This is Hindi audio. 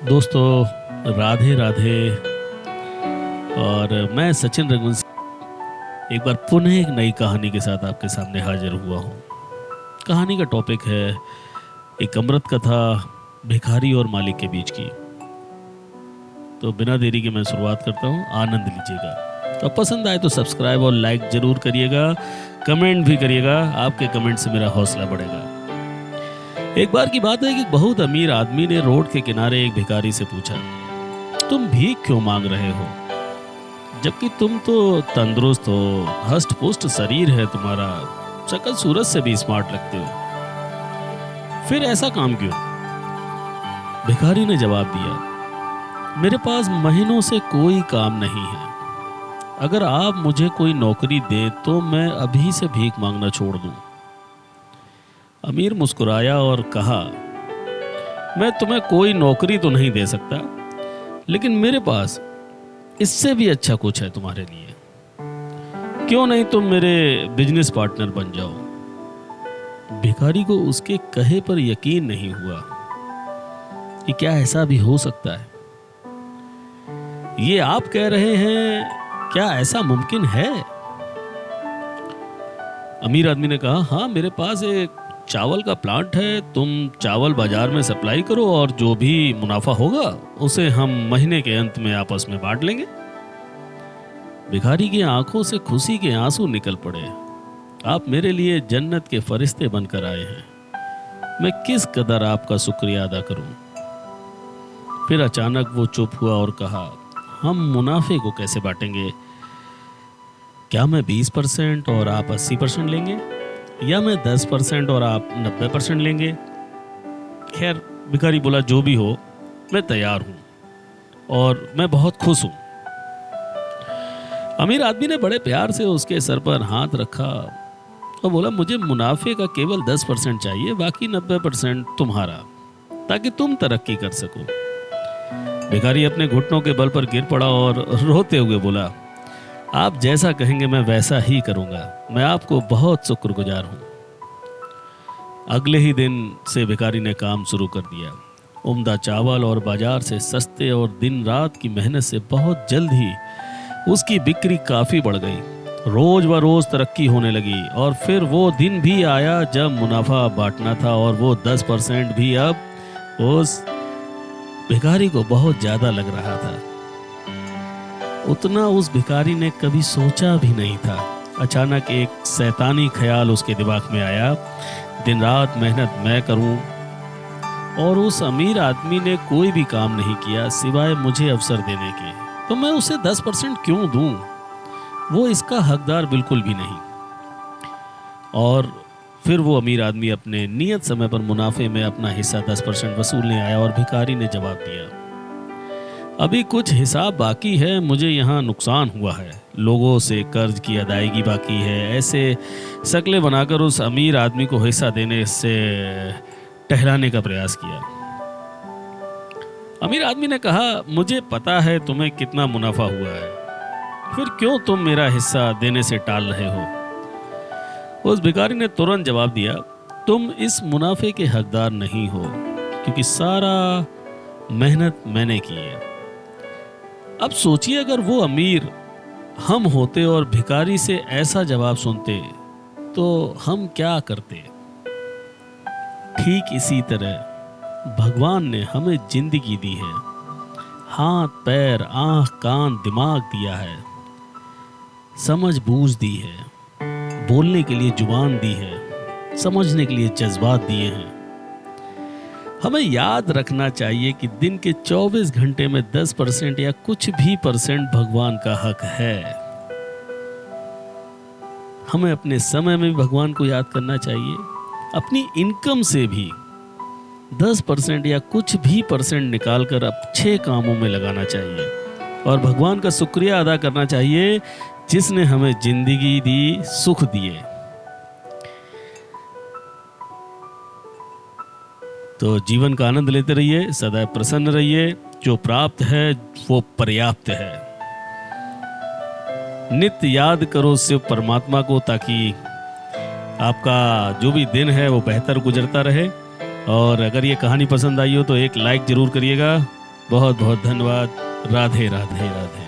दोस्तों राधे राधे। और मैं सचिन रघुवंशी एक बार पुनः एक नई कहानी के साथ आपके सामने हाजिर हुआ हूँ। कहानी का टॉपिक है एक अमृत कथा भिखारी और मालिक के बीच की। तो बिना देरी के मैं शुरुआत करता हूँ, आनंद लीजिएगा। तो पसंद आए तो सब्सक्राइब और लाइक जरूर करिएगा, कमेंट भी करिएगा। आपके कमेंट से मेरा हौसला बढ़ेगा। एक बार की बात है कि बहुत अमीर आदमी ने रोड के किनारे एक भिखारी से पूछा, तुम भीख क्यों मांग रहे हो, जबकि तुम तो तंदुरुस्त हो, हष्ट पुष्ट शरीर है तुम्हारा, शक्ल सूरत से भी स्मार्ट लगते हो, फिर ऐसा काम क्यों? भिखारी ने जवाब दिया, मेरे पास महीनों से कोई काम नहीं है। अगर आप मुझे कोई नौकरी दे तो मैं अभी से भीख मांगना छोड़ दूं। अमीर मुस्कुराया और कहा, मैं तुम्हें कोई नौकरी तो नहीं दे सकता, लेकिन मेरे पास इससे भी अच्छा कुछ है तुम्हारे लिए। क्यों नहीं तुम मेरे बिजनेस पार्टनर बन जाओ? भिखारी को उसके कहे पर यकीन नहीं हुआ कि क्या ऐसा भी हो सकता है। ये आप कह रहे हैं, क्या ऐसा मुमकिन है? अमीर आदमी ने कहा, हाँ, मेरे पास एक चावल का प्लांट है। तुम चावल बाजार में सप्लाई करो और जो भी मुनाफा होगा उसे हम महीने के अंत में आपस में बांट लेंगे। भिखारी की आंखों से खुशी के आंसू निकल पड़े। आप मेरे लिए जन्नत के फरिश्ते बनकर आए हैं, मैं किस कदर आपका शुक्रिया अदा करूं। फिर अचानक वो चुप हुआ और कहा, हम मुनाफे को कैसे बांटेंगे? क्या मैं 20% और आप 80% लेंगे, या मैं 10% और आप 90% लेंगे? खैर, भिखारी बोला, जो भी हो मैं तैयार हूं और मैं बहुत खुश हूं। अमीर आदमी ने बड़े प्यार से उसके सर पर हाथ रखा और बोला, मुझे मुनाफे का केवल 10% चाहिए, बाकी 90% तुम्हारा, ताकि तुम तरक्की कर सको। भिखारी अपने घुटनों के बल पर गिर पड़ा और रोते हुए बोला, आप जैसा कहेंगे मैं वैसा ही करूंगा, मैं आपको बहुत शुक्रगुजार हूं। अगले ही दिन से भिखारी ने काम शुरू कर दिया। उम्दा चावल और बाजार से सस्ते और दिन रात की मेहनत से बहुत जल्द ही उसकी बिक्री काफी बढ़ गई। रोज व रोज तरक्की होने लगी और फिर वो दिन भी आया जब मुनाफा बांटना था, और वो 10% भी अब उस भिखारी को बहुत ज्यादा लग रहा था। उतना उस भिखारी ने कभी सोचा भी नहीं था। अचानक एक शैतानी ख्याल उसके दिमाग में आया, दिन रात मेहनत मैं करूं और उस अमीर आदमी ने कोई भी काम नहीं किया सिवाय मुझे अवसर देने के, तो मैं उसे 10% क्यों दूं? वो इसका हकदार बिल्कुल भी नहीं। और फिर वो अमीर आदमी अपने नियत समय पर मुनाफे में अपना हिस्सा 10% वसूलने आया और भिखारी ने जवाब दिया, अभी कुछ हिसाब बाकी है, मुझे यहाँ नुकसान हुआ है, लोगों से कर्ज की अदायगी बाकी है। ऐसे शक्लें बनाकर उस अमीर आदमी को हिस्सा देने से टहलाने का प्रयास किया। अमीर आदमी ने कहा, मुझे पता है तुम्हें कितना मुनाफा हुआ है, फिर क्यों तुम मेरा हिस्सा देने से टाल रहे हो? उस भिखारी ने तुरंत जवाब दिया, तुम इस मुनाफे के हकदार नहीं हो, क्योंकि सारा मेहनत मैंने की है। अब सोचिए, अगर वो अमीर हम होते और भिखारी से ऐसा जवाब सुनते तो हम क्या करते? ठीक इसी तरह भगवान ने हमें जिंदगी दी है, हाथ पैर आंख कान दिमाग दिया है, समझ बूझ दी है, बोलने के लिए जुबान दी है, समझने के लिए जज्बात दिए हैं। हमें याद रखना चाहिए कि दिन के 24 घंटे में 10% या कुछ भी % भगवान का हक है। हमें अपने समय में भी भगवान को याद करना चाहिए, अपनी इनकम से भी 10% या कुछ भी % निकालकर अच्छे कामों में लगाना चाहिए और भगवान का शुक्रिया अदा करना चाहिए जिसने हमें जिंदगी दी, सुख दिए। तो जीवन का आनंद लेते रहिए, सदैव प्रसन्न रहिए, जो प्राप्त है वो पर्याप्त है। नित्य याद करो शिव परमात्मा को, ताकि आपका जो भी दिन है वो बेहतर गुजरता रहे। और अगर ये कहानी पसंद आई हो तो एक लाइक जरूर करिएगा बहुत बहुत धन्यवाद। राधे राधे राधे।